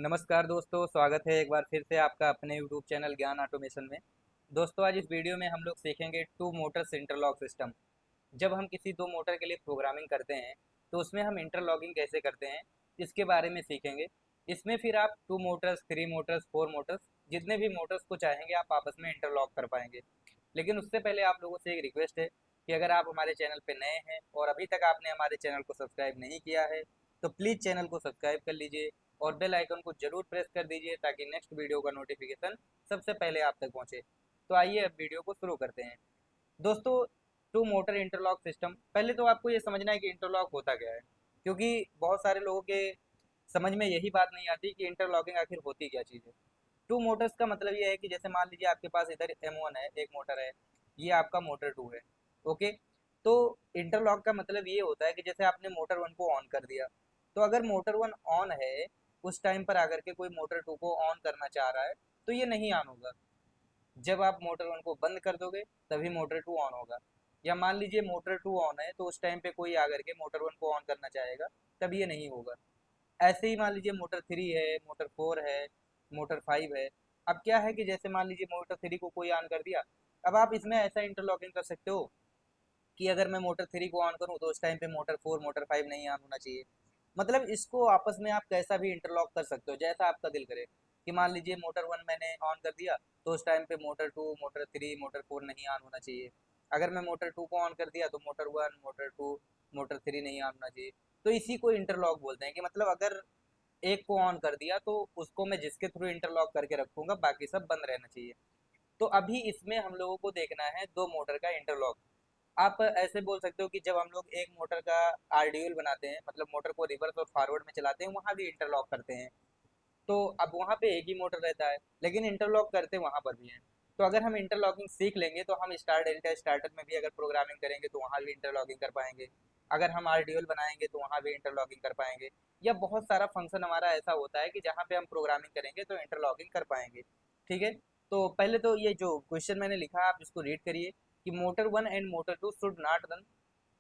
नमस्कार दोस्तों, स्वागत है एक बार फिर से आपका अपने यूट्यूब चैनल ज्ञान ऑटोमेशन में। दोस्तों, आज इस वीडियो में हम लोग सीखेंगे टू मोटर्स इंटरलॉक सिस्टम। जब हम किसी दो मोटर के लिए प्रोग्रामिंग करते हैं तो उसमें हम इंटरलॉकिंग कैसे करते हैं, इसके बारे में सीखेंगे। इसमें फिर आप two motors, three motors, four motors, जितने भी मोटर्स को चाहेंगे आप आपस में इंटरलॉक कर पाएंगे। लेकिन उससे पहले आप लोगों से एक रिक्वेस्ट है कि अगर आप हमारे चैनल पर नए हैं और अभी तक आपने हमारे चैनल को सब्सक्राइब नहीं किया है तो प्लीज़ चैनल को सब्सक्राइब कर लीजिए और बेल आइकन को जरूर प्रेस कर दीजिए ताकि नेक्स्ट वीडियो का नोटिफिकेशन सबसे पहले आप तक पहुंचे। तो आइए अब वीडियो को शुरू करते हैं। दोस्तों, टू मोटर इंटरलॉक सिस्टम, पहले तो आपको ये समझना है कि इंटरलॉक होता क्या है, क्योंकि बहुत सारे लोगों के समझ में यही बात नहीं आती कि इंटरलॉकिंग आखिर होती क्या चीज़ है। टू मोटर्स का मतलब ये है कि जैसे मान लीजिए आपके पास इधर M1 है, एक मोटर है, ये आपका मोटर 2 है। ओके, तो इंटरलॉक का मतलब ये होता है कि जैसे आपने मोटर 1 को ऑन कर दिया, तो अगर मोटर 1 ऑन है, उस टाइम पर आकर के कोई मोटर 2 को ऑन करना चाह रहा है तो ये नहीं ऑन होगा। जब आप मोटर 1 को बंद कर दोगे तभी मोटर 2 ऑन होगा। या मान लीजिए मोटर 2 ऑन है तो उस टाइम पे कोई आकर के मोटर 1 को ऑन करना चाहेगा, तब ये नहीं होगा। ऐसे ही मान लीजिए मोटर 3 है, मोटर 4 है, मोटर 5 है। अब क्या है कि जैसे मान लीजिए मोटर 3 को कोई ऑन कर दिया, अब आप इसमें ऐसा इंटरलॉकिंग कर सकते हो कि अगर मैं मोटर 3 को ऑन करूँ तो उस टाइम पे मोटर 4, मोटर 5 नहीं ऑन होना चाहिए। मतलब इसको आपस में आप कैसा भी इंटरलॉक कर सकते हो जैसा आपका दिल करे। कि मान लीजिए मोटर 1 मैंने ऑन कर दिया तो उस टाइम पे मोटर 2, मोटर 3, मोटर 4 नहीं ऑन होना चाहिए। अगर मैं मोटर 2 को ऑन कर दिया तो मोटर 1, मोटर 2, मोटर 3 नहीं ऑन होना चाहिए। तो इसी को इंटरलॉक बोलते हैं कि मतलब अगर एक को ऑन कर दिया तो उसको मैं जिसके थ्रू इंटरलॉक करके रखूंगा बाकी सब बंद रहना चाहिए। तो अभी इसमें हम लोगों को देखना है दो मोटर का इंटरलॉक। आप ऐसे बोल सकते हो कि जब हम लोग एक मोटर का आरडीएल बनाते हैं, मतलब मोटर को रिवर्स और फॉरवर्ड में चलाते हैं, वहां भी इंटरलॉक करते हैं। तो अब वहां पे एक ही मोटर रहता है लेकिन इंटरलॉक करते वहां पर भी हैं। तो अगर हम इंटरलॉकिंग सीख लेंगे तो हम स्टार डेल्टा स्टार्टर में भी अगर प्रोग्रामिंग करेंगे तो वहां भी इंटरलॉकिंग कर पाएंगे। अगर हम आरडीएल बनाएंगे तो वहां भी इंटरलॉकिंग कर पाएंगे। या बहुत सारा फंक्शन हमारा ऐसा होता है कि जहाँ पे हम प्रोग्रामिंग करेंगे तो इंटरलॉकिंग कर पाएंगे। ठीक है, तो पहले तो ये जो क्वेश्चन मैंने लिखा आप इसको रीड करिए कि motor 1 and motor 2 should not run,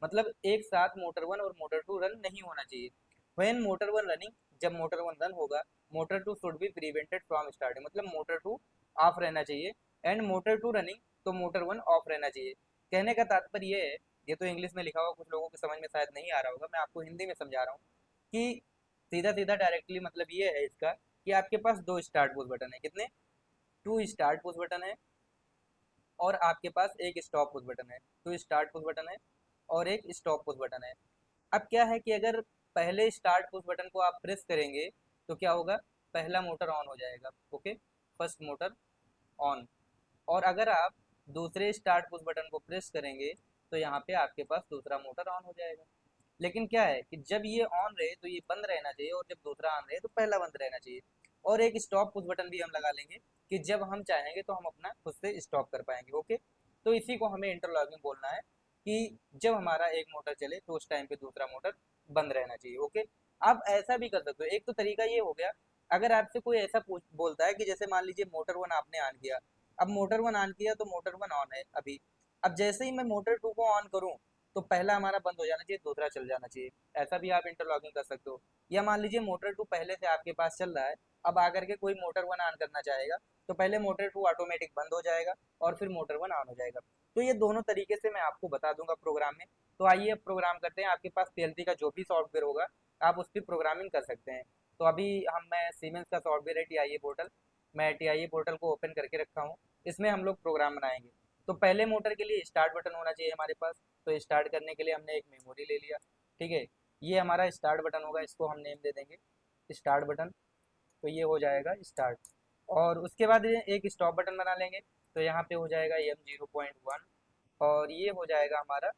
मतलब एक साथ मोटर 1 और मोटर 2 रन नहीं होना चाहिए। व्हेन मोटर 1 रनिंग, जब मोटर 1 रन होगा, motor 2 should be prevented from starting, मतलब मोटर 2 ऑफ रहना चाहिए। एंड मोटर 2 रनिंग, तो मोटर 1 ऑफ रहना चाहिए। कहने का तात्पर्य ये है, ये तो इंग्लिश में लिखा हुआ कुछ लोगों को समझ में शायद नहीं आ रहा होगा, मैं आपको हिंदी में समझा रहा हूँ कि सीधा सीधा डायरेक्टली मतलब ये है इसका कि आपके पास दो स्टार्ट पुश बटन है। कितने? टू स्टार्ट पुश बटन है और आपके पास एक स्टॉप पुश बटन है। टू स्टार्ट पुश बटन है और एक स्टॉप पुश बटन है। अब क्या है कि अगर पहले स्टार्ट पुश बटन को आप प्रेस करेंगे तो क्या होगा, पहला मोटर ऑन हो जाएगा। Okay, first motor on. और अगर आप दूसरे स्टार्ट पुश बटन को प्रेस करेंगे तो यहाँ पे आपके पास दूसरा मोटर ऑन हो जाएगा। लेकिन क्या है कि जब ये ऑन रहे तो ये बंद रहना चाहिए और जब दूसरा ऑन रहे तो पहला बंद रहना चाहिए। और एक स्टॉप पुश बटन भी हम लगा लेंगे कि जब हम चाहेंगे तो हम अपना खुद से स्टॉप कर पाएंगे। ओके, तो इसी को हमें इंटरलॉकिंग बोलना है कि जब हमारा एक मोटर चले तो उस टाइम पे दूसरा मोटर बंद रहना चाहिए। ओके, आप ऐसा भी कर सकते हो। एक तो तरीका ये हो गया, अगर आपसे कोई ऐसा बोलता है कि जैसे मान लीजिए मोटर 1 आपने ऑन किया, अब मोटर 1 ऑन किया तो मोटर 1 ऑन है अभी। अब जैसे ही मैं मोटर 2 को ऑन करूं तो पहला हमारा बंद हो जाना चाहिए, दूसरा चल जाना चाहिए। ऐसा भी आप इंटरलॉकिंग कर सकते हो। या मान लीजिए मोटर 2 पहले से आपके पास चल रहा है, अब आकर के कोई मोटर 1 ऑन करना चाहेगा तो पहले मोटर 2 ऑटोमेटिक बंद हो जाएगा और फिर मोटर 1 ऑन हो जाएगा। तो ये दोनों तरीके से मैं आपको बता दूंगा प्रोग्राम में। तो आइए अब प्रोग्राम करते हैं। आपके पास पीएलसी का जो भी सॉफ्टवेयर होगा आप उस पर प्रोग्रामिंग कर सकते हैं। तो अभी मैं सीमेंस का सॉफ्टवेयर है टीआईए पोर्टल, मैं टीआईए पोर्टल को ओपन करके रखा हूँ। इसमें हम लोग प्रोग्राम बनाएंगे। तो पहले मोटर के लिए स्टार्ट बटन होना चाहिए हमारे पास। तो स्टार्ट करने के लिए हमने एक मेमोरी ले लिया। ठीक है, ये हमारा स्टार्ट बटन होगा, इसको हम नेम दे देंगे स्टार्ट बटन। तो ये हो जाएगा स्टार्ट। और उसके बाद ये एक स्टॉप बटन बना लेंगे। तो यहाँ पे हो जाएगा M0.1 और ये हो जाएगा हमारा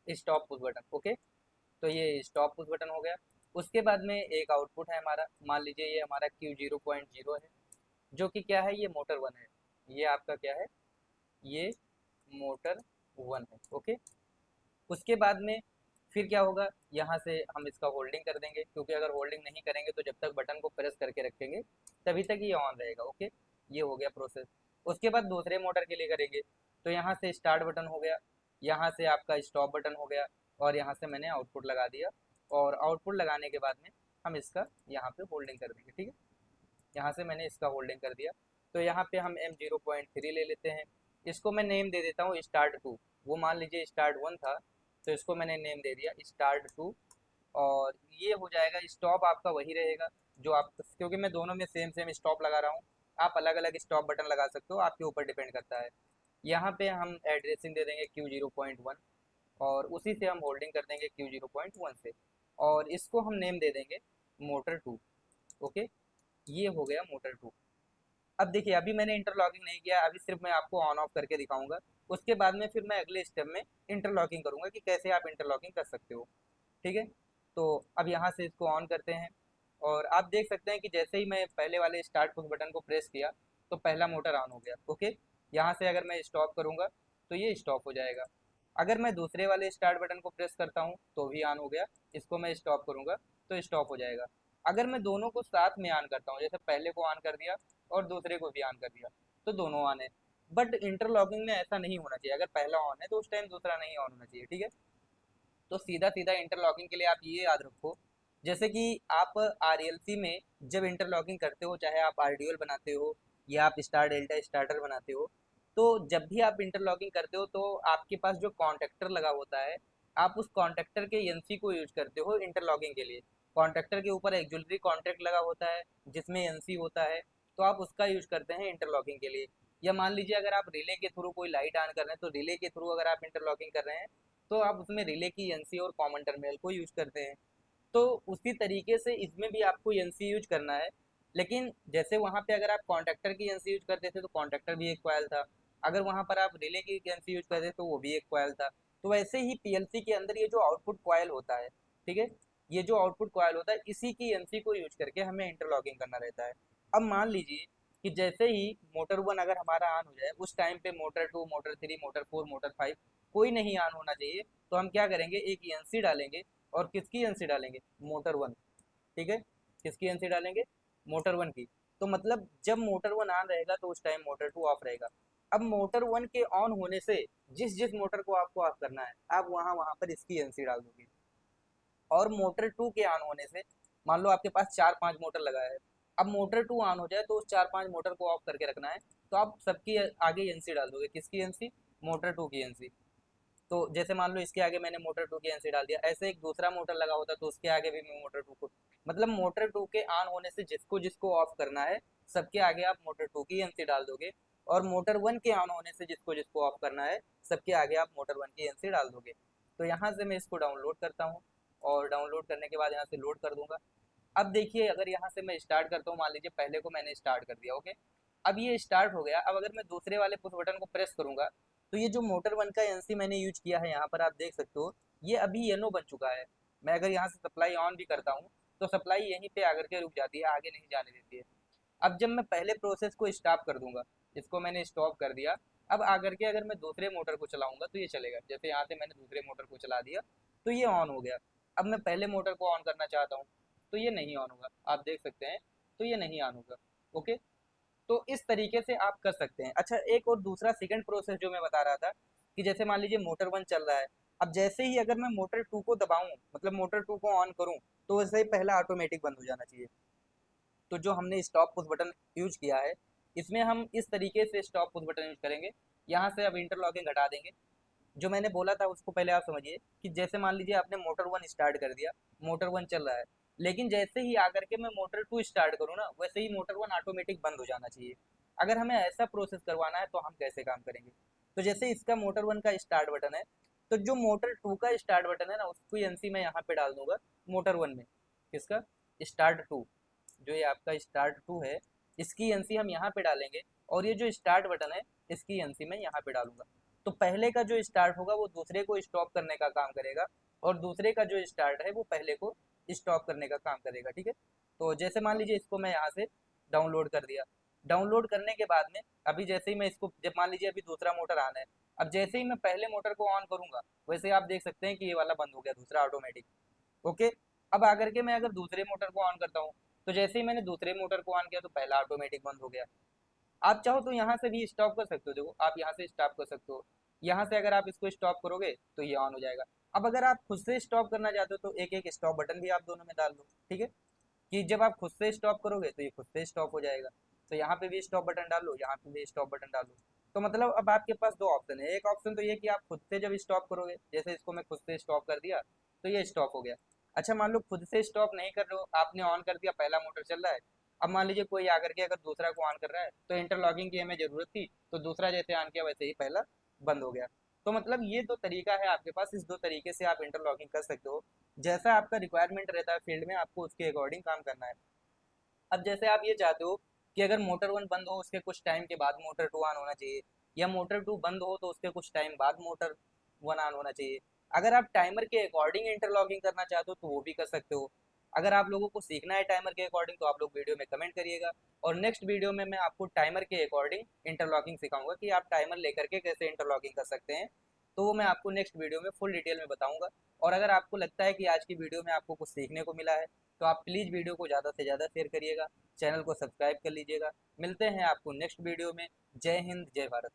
स्टॉप पुश बटन। ओके, तो ये स्टॉप पुश बटन हो गया। उसके बाद में एक आउटपुट है हमारा, मान लीजिए ये हमारा Q0.0 है, जो कि क्या है, ये मोटर 1 है। ये आपका क्या है, ये मोटर 1 है। ओके, उसके बाद में फिर क्या होगा, यहाँ से हम इसका होल्डिंग कर देंगे, क्योंकि अगर होल्डिंग नहीं करेंगे तो जब तक बटन को प्रेस करके रखेंगे तभी तक ये ऑन रहेगा। ओके, ये हो गया प्रोसेस। उसके बाद दूसरे मोटर के लिए करेंगे। तो यहाँ से स्टार्ट बटन हो गया, यहाँ से आपका स्टॉप बटन हो गया और यहाँ से मैंने आउटपुट लगा दिया। और आउटपुट लगाने के बाद में हम इसका यहाँ पे होल्डिंग कर देंगे, ठीक है। यहाँ से मैंने इसका होल्डिंग कर दिया। तो यहाँ पे हम M0.3 ले लेते हैं। इसको मैं नेम दे देता हूँ स्टार्ट 2। वो मान लीजिए स्टार्ट 1 था, तो इसको मैंने नेम दे दिया स्टार्ट 2। और ये हो जाएगा, स्टॉप आपका वही रहेगा जो आप, क्योंकि मैं दोनों में सेम सेम स्टॉप लगा रहा हूँ। आप अलग अलग स्टॉप बटन लगा सकते हो, आपके ऊपर डिपेंड करता है। यहाँ पे हम एड्रेसिंग दे देंगे Q0.1, और उसी से हम होल्डिंग कर देंगे Q0.1 से, और इसको हम नेम दे देंगे मोटर 2। ओके, ये हो गया मोटर 2। अब देखिए, अभी मैंने इंटरलॉकिंग नहीं किया, अभी सिर्फ मैं आपको ऑन ऑफ करके दिखाऊंगा। उसके बाद में फिर मैं अगले स्टेप में इंटरलॉकिंग करूंगा कि कैसे आप इंटरलॉकिंग कर सकते हो, ठीक है। तो अब यहाँ से इसको ऑन करते हैं, और आप देख सकते हैं कि जैसे ही मैं पहले वाले स्टार्ट पुश बटन को प्रेस किया तो पहला मोटर ऑन हो गया। ओके, यहाँ से अगर मैं स्टॉप करूँगा तो ये स्टॉप हो जाएगा। अगर मैं दूसरे वाले स्टार्ट बटन को प्रेस करता हूँ तो भी ऑन हो गया, इसको मैं स्टॉप करूँगा तो स्टॉप हो जाएगा। अगर मैं दोनों को साथ में ऑन करता हूँ, जैसे पहले को ऑन कर दिया और दूसरे को भी ऑन कर दिया, तो दोनों ऑन है। बट इंटरलॉकिंग में ऐसा नहीं होना चाहिए, अगर पहला ऑन है तो उस टाइम दूसरा नहीं ऑन होना चाहिए, ठीक है। तो सीधा सीधा इंटरलॉकिंग के लिए आप ये याद रखो, जैसे कि आप RLC में जब इंटरलॉकिंग करते हो, चाहे आप RDL बनाते हो या आप स्टार डेल्टा स्टार्टर बनाते हो, तो जब भी आप इंटरलॉकिंग करते हो तो आपके पास जो कॉन्टेक्टर लगा होता है, आप उस कॉन्टेक्टर के NC को यूज करते हो इंटरलॉकिंग के लिए। कॉन्टेक्टर के ऊपर एक्जुलरी कॉन्टैक्ट लगा होता है जिसमें NC होता है, तो आप उसका यूज करते हैं इंटरलॉकिंग के लिए। या मान लीजिए अगर आप रिले के थ्रू कोई लाइट ऑन कर रहे हैं, तो रिले के थ्रू अगर आप इंटरलॉकिंग कर रहे हैं तो आप उसमें रिले की NC और कॉमन टर्मिनल को यूज करते हैं। तो उसी तरीके से इसमें भी आपको NC यूज करना है। लेकिन जैसे वहाँ पे अगर आप कॉन्टैक्टर की NC यूज करते थे तो कॉन्टैक्टर भी एक कॉयल था, अगर वहाँ पर आप रिले की NC यूज करते तो वो भी एक कॉयल था। तो वैसे ही PLC के अंदर ये जो आउटपुट कॉयल होता है, ठीक है, ये जो आउटपुट कॉयल होता है इसी की NC को यूज करके हमें इंटरलॉकिंग करना रहता है। अब मान लीजिए कि जैसे ही मोटर 1 अगर हमारा ऑन हो जाए, उस टाइम पे मोटर 2, मोटर 3, मोटर 4, मोटर 5 कोई नहीं ऑन होना चाहिए। तो हम क्या करेंगे, एक NC डालेंगे, और किसकी NC डालेंगे, मोटर 1, ठीक है। किसकी NC डालेंगे, मोटर 1 की। तो मतलब जब मोटर 1 ऑन रहेगा तो उस टाइम मोटर 2 ऑफ रहेगा। अब मोटर 1 के ऑन होने से जिस जिस मोटर को आपको ऑफ करना है, आप वहां वहां पर इसकी NC डाल दोगे। और मोटर 2 के ऑन होने से, मान लो आपके पास 4-5 मोटर लगा है, अब मोटर 2 ऑन हो जाए तो उस 4-5 मोटर को ऑफ करके रखना है, तो आप सबकी आगे NC डाल दोगे। किसकी NC, मोटर 2 की NC। तो जैसे मान लो इसके आगे मैंने मोटर 2 की NC डाल दिया, ऐसे एक दूसरा मोटर लगा होता तो उसके आगे भी मैं मोटर 2 को, मतलब मोटर 2 के ऑन होने से जिसको जिसको ऑफ करना है सबके आगे आप मोटर 2 की NC डाल दोगे। और मोटर 1 के ऑन होने से जिसको जिसको ऑफ करना है सबके आगे आप मोटर 1 की NC डाल दोगे। तो यहाँ से मैं इसको डाउनलोड करता हूँ, और डाउनलोड करने के बाद यहाँ से लोड कर दूंगा। अब देखिए, अगर यहाँ से मैं स्टार्ट करता हूँ, मान लीजिए पहले को मैंने स्टार्ट कर दिया, ओके। अब ये स्टार्ट हो गया। अब अगर मैं दूसरे वाले पुश बटन को प्रेस करूंगा तो ये जो मोटर 1 का NC मैंने यूज किया है, यहाँ पर आप देख सकते हो ये अभी येलो बन चुका है। मैं अगर यहाँ से सप्लाई ऑन भी करता हूँ तो सप्लाई यहीं पे आकर के रुक जाती है, आगे नहीं जाने देती है। अब जब मैं पहले प्रोसेस को स्टॉप कर दूंगा, इसको मैंने स्टॉप कर दिया, अब आकर के अगर मैं दूसरे मोटर को चलाऊंगा तो ये चलेगा। जैसे यहाँ से मैंने दूसरे मोटर को चला दिया तो ये ऑन हो गया। अब मैं पहले मोटर को ऑन करना चाहता हूँ तो ये नहीं ऑन होगा, आप देख सकते हैं, तो ये नहीं ऑन होगा। ओके, तो इस तरीके से आप कर सकते हैं। अच्छा, एक और दूसरा सेकंड प्रोसेस जो मैं बता रहा था, कि जैसे मान लीजिए मोटर 1 चल रहा है, अब जैसे ही अगर मैं मोटर 2 को दबाऊं, मतलब मोटर 2 को ऑन करूं, तो वैसे ही पहला ऑटोमेटिक बंद हो जाना चाहिए। तो जो हमने स्टॉप पुश बटन यूज किया है, इसमें हम इस तरीके से स्टॉप पुश बटन यूज करेंगे। यहाँ से अब इंटरलॉकिंग हटा देंगे। जो मैंने बोला था उसको पहले आप समझिए, कि जैसे मान लीजिए आपने मोटर 1 स्टार्ट कर दिया, मोटर 1 चल रहा है, लेकिन जैसे ही आकर के मैं मोटर 2 स्टार्ट करूँ ना, वैसे ही मोटर 1 ऑटोमेटिक बंद हो जाना चाहिए। अगर हमें ऐसा प्रोसेस करवाना है तो हम कैसे काम करेंगे, तो जैसे इसका मोटर 1 का स्टार्ट बटन है, तो जो मोटर 2 का स्टार्ट बटन है ना, उसको NC मैं यहाँ पे डाल दूंगा मोटर 1 में। किसका, स्टार्ट 2, जो ये आपका स्टार्ट 2 है, इसकी NC हम यहाँ पे डालेंगे, और ये जो स्टार्ट बटन है इसकी NC मैं यहाँ पे डालूंगा। तो पहले का जो स्टार्ट होगा वो दूसरे को स्टॉप करने का काम करेगा, और दूसरे का जो स्टार्ट है वो पहले को स्टॉप करने का काम करेगा, ठीक है। तो जैसे मान लीजिए इसको मैं यहाँ से डाउनलोड कर दिया। डाउनलोड करने के बाद में अभी जैसे ही मैं इसको, जब मान लीजिए अभी दूसरा मोटर आना है, अब जैसे ही मैं पहले मोटर को ऑन करूंगा वैसे आप देख सकते हैं कि ये वाला बंद हो गया, दूसरा ऑटोमेटिक। ओके, अब आकर के मैं अगर दूसरे मोटर को ऑन करता हूँ, तो जैसे ही मैंने दूसरे मोटर को ऑन किया तो पहला ऑटोमेटिक बंद हो गया। आप चाहो तो यहाँ से भी स्टॉप कर सकते हो, देखो आप यहाँ से स्टॉप कर सकते हो। यहाँ से अगर आप इसको स्टॉप करोगे तो ये ऑन हो जाएगा। अब अगर आप खुद से स्टॉप करना चाहते हो तो एक एक स्टॉप बटन भी आप दोनों में डाल दो, ठीक है। कि जब आप खुद से स्टॉप करोगे तो ये खुद से स्टॉप हो जाएगा। तो यहाँ पे भी स्टॉप बटन डाल लो, यहाँ पे भी स्टॉप बटन डाल लो। तो मतलब अब आपके पास दो ऑप्शन है, एक ऑप्शन तो ये कि आप खुद से जब स्टॉप करोगे, जैसे इसको मैं खुद से स्टॉप कर दिया तो ये स्टॉप हो गया। अच्छा मान लो खुद से स्टॉप नहीं कर रहे हो, आपने ऑन कर दिया, पहला मोटर चल रहा है। अब मान लीजिए कोई आकर के अगर दूसरा को ऑन कर रहा है, तो इंटरलॉकिंग की हमें जरूरत थी, तो दूसरा जैसे ऑन किया वैसे ही पहला बंद हो गया। तो मतलब ये दो तरीका है आपके पास, इस दो तरीके से आप इंटरलॉकिंग कर सकते हो। जैसा आपका रिक्वायरमेंट रहता है फील्ड में, आपको उसके अकॉर्डिंग काम करना है। अब जैसे आप ये चाहते हो कि अगर मोटर वन बंद हो उसके कुछ टाइम के बाद मोटर टू ऑन होना चाहिए, या मोटर टू बंद हो तो उसके कुछ टाइम बाद मोटर वन ऑन होना चाहिए। अगर आप टाइमर के अकॉर्डिंग इंटरलॉकिंग करना चाहते हो तो वो भी कर सकते हो। अगर आप लोगों को सीखना है टाइमर के अकॉर्डिंग तो आप लोग वीडियो में कमेंट करिएगा, और नेक्स्ट वीडियो में मैं आपको टाइमर के अकॉर्डिंग इंटरलॉकिंग सिखाऊंगा कि आप टाइमर लेकर के कैसे इंटरलॉकिंग कर सकते हैं। तो वो मैं आपको नेक्स्ट वीडियो में फुल डिटेल में बताऊंगा। और अगर आपको लगता है कि आज की वीडियो में आपको कुछ सीखने को मिला है, तो आप प्लीज़ वीडियो को ज़्यादा से ज़्यादा शेयर करिएगा, चैनल को सब्सक्राइब कर लीजिएगा। मिलते हैं आपको नेक्स्ट वीडियो में। जय हिंद, जय भारत।